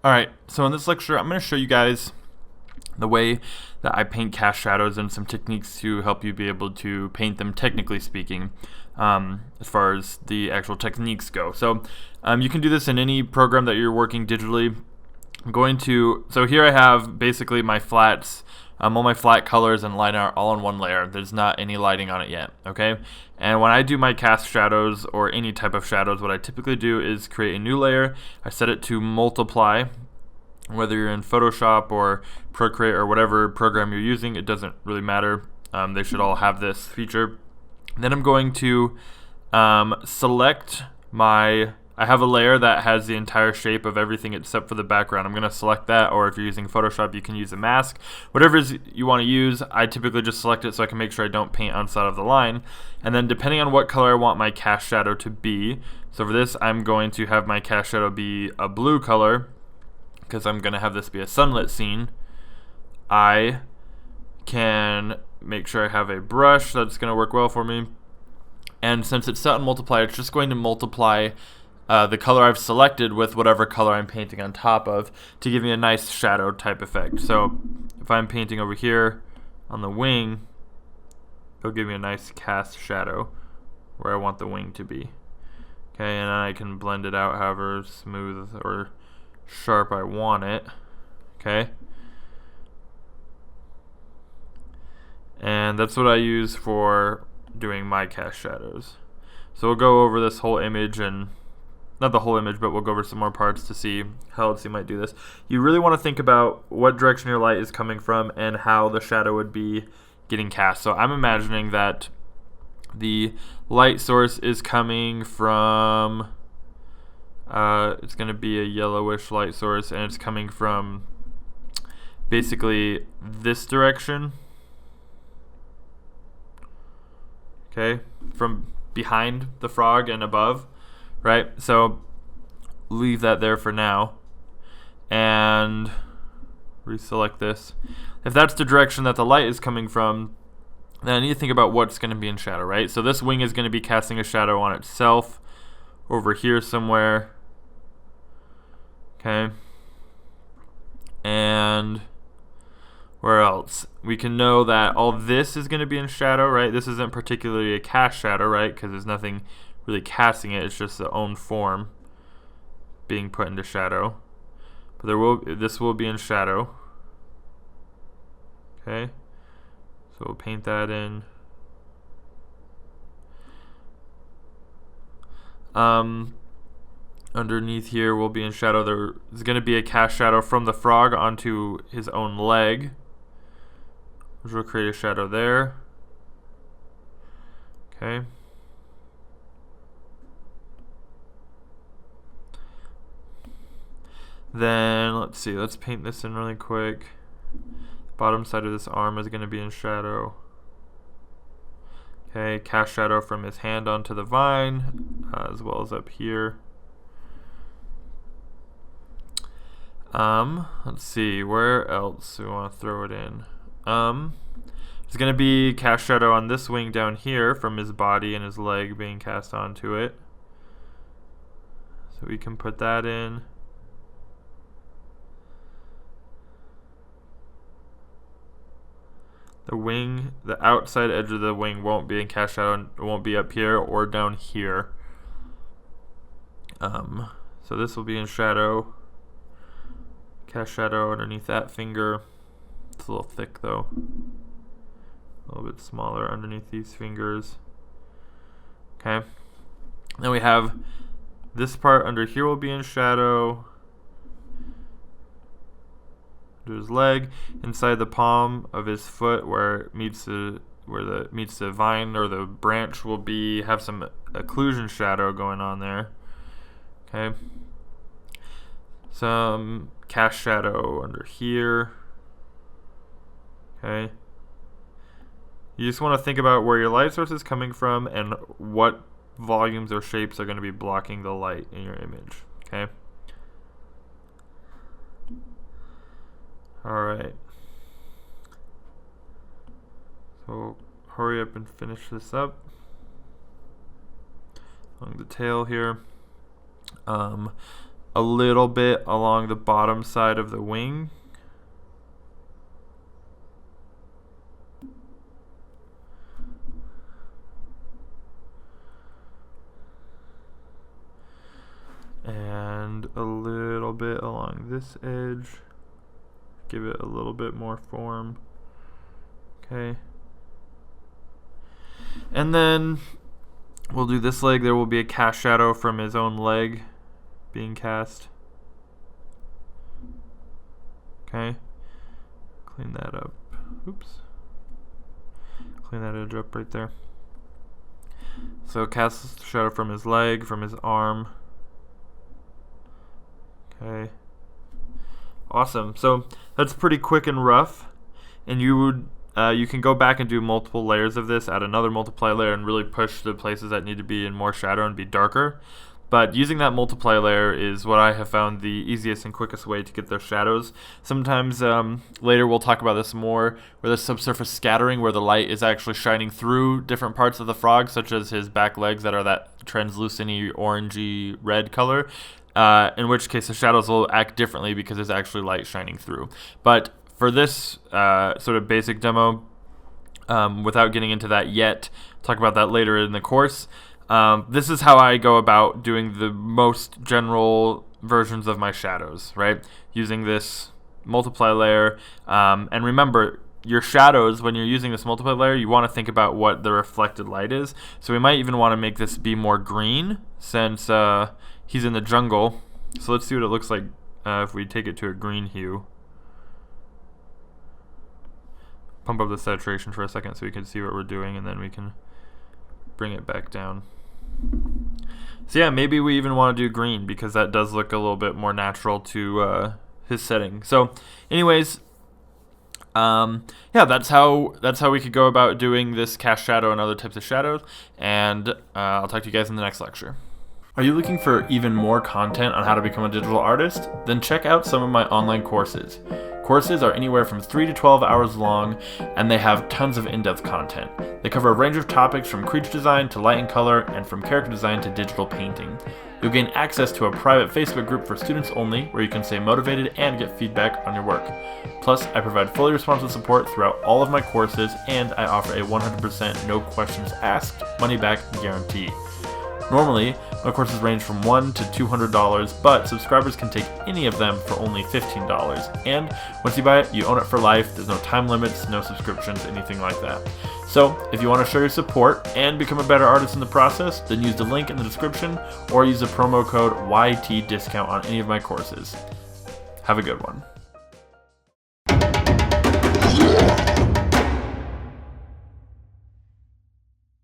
Alright, so in this lecture I'm going to show you guys the way that I paint cast shadows and some techniques to help you be able to paint them technically speaking, as far as the actual techniques go. So you can do this in any program that you're working digitally. So here I have basically my flats, all my flat colors and line art all in one layer. There's not any lighting on it yet, okay? And when I do my cast shadows or any type of shadows, what I typically do is create a new layer. I set it to multiply. Whether you're in Photoshop or Procreate or whatever program you're using, it doesn't really matter. They should all have this feature. Then I'm going to select I have a layer that has the entire shape of everything except for the background. I'm going to select that, or if you're using Photoshop, you can use a mask. Whatever you want to use, I typically just select it so I can make sure I don't paint outside of the line. And then depending on what color I want my cast shadow to be, so for this, I'm going to have my cast shadow be a blue color, because I'm going to have this be a sunlit scene. I can make sure I have a brush that's going to work well for me. And since it's set on multiply, it's just going to multiply the color I've selected with whatever color I'm painting on top of to give me a nice shadow type effect. So if I'm painting over here on the wing, it'll give me a nice cast shadow where I want the wing to be. Okay, and then I can blend it out however smooth or sharp I want it. Okay, and that's what I use for doing my cast shadows. So we'll go over this whole image, and not the whole image, but we'll go over some more parts to see how else you might do this. You really want to think about what direction your light is coming from and how the shadow would be getting cast. So I'm imagining that the light source is coming from it's going to be a yellowish light source, and it's coming from basically this direction. Okay, from behind the frog and above, right? So leave that there for now and reselect this. If that's the direction that the light is coming from, then I need to think about what's going to be in shadow, right? So this wing is going to be casting a shadow on itself over here somewhere. Okay, and where else? We can know that all this is going to be in shadow, right? This isn't particularly a cast shadow, right? Because there's nothing really casting it. It's just the own form being put into shadow. But this will be in shadow. Okay, so we'll paint that in. Underneath here will be in shadow. There's going to be a cast shadow from the frog onto his own leg, which will create a shadow there. Okay. Then let's see, let's paint this in really quick. Bottom side of this arm is going to be in shadow. Okay, cast shadow from his hand onto the vine, as well as up here. Let's see, where else do we want to throw it in? There's going to be cast shadow on this wing down here from his body and his leg being cast onto it. So we can put that in. The wing, the outside edge of the wing won't be in cast shadow. It won't be up here or down here. So this will be in shadow. Cast shadow underneath that finger. It's a little thick though. A little bit smaller underneath these fingers. Okay. Then we have this part under here will be in shadow. To his leg, inside the palm of his foot where it meets the vine or the branch will have some occlusion shadow going on there. Okay. Some cast shadow under here. Okay. You just want to think about where your light source is coming from and what volumes or shapes are going to be blocking the light in your image. Okay. Alright. So hurry up and finish this up along the tail here. a little bit along the bottom side of the wing. And a little bit along this edge. Give it a little bit more form. Okay. And then we'll do this leg. There will be a cast shadow from his own leg being cast. Okay. Clean that up. Oops. Clean that edge up right there. So cast shadow from his leg, from his arm. Okay. Awesome. So that's pretty quick and rough, and you can go back and do multiple layers of this, add another multiply layer, and really push the places that need to be in more shadow and be darker. But using that multiply layer is what I have found the easiest and quickest way to get those shadows. Sometimes later we'll talk about this more, where the subsurface scattering, where the light is actually shining through different parts of the frog, such as his back legs that are that translucent-y orangey red color. In which case the shadows will act differently because there's actually light shining through. But for this sort of basic demo, without getting into that yet, talk about that later in the course, this is how I go about doing the most general versions of my shadows, right? Using this multiply layer. And remember, your shadows, when you're using this multiply layer, you want to think about what the reflected light is. So we might even want to make this be more green, since he's in the jungle. So let's see what it looks like if we take it to a green hue. Pump up the saturation for a second so we can see what we're doing, and then we can bring it back down. So yeah, maybe we even want to do green, because that does look a little bit more natural to his setting. So anyways, yeah, that's how we could go about doing this cast shadow and other types of shadows, and I'll talk to you guys in the next lecture. Are you looking for even more content on how to become a digital artist? Then check out some of my online courses. Courses are anywhere from 3 to 12 hours long, and they have tons of in-depth content. They cover a range of topics from creature design to light and color, and from character design to digital painting. You'll gain access to a private Facebook group for students only, where you can stay motivated and get feedback on your work. Plus, I provide fully responsive support throughout all of my courses, and I offer a 100% no questions asked, money back guarantee. Normally, my courses range from $1 to $200, but subscribers can take any of them for only $15. And once you buy it, you own it for life. There's no time limits, no subscriptions, anything like that. So, if you want to show your support and become a better artist in the process, then use the link in the description or use the promo code YT discount on any of my courses. Have a good one.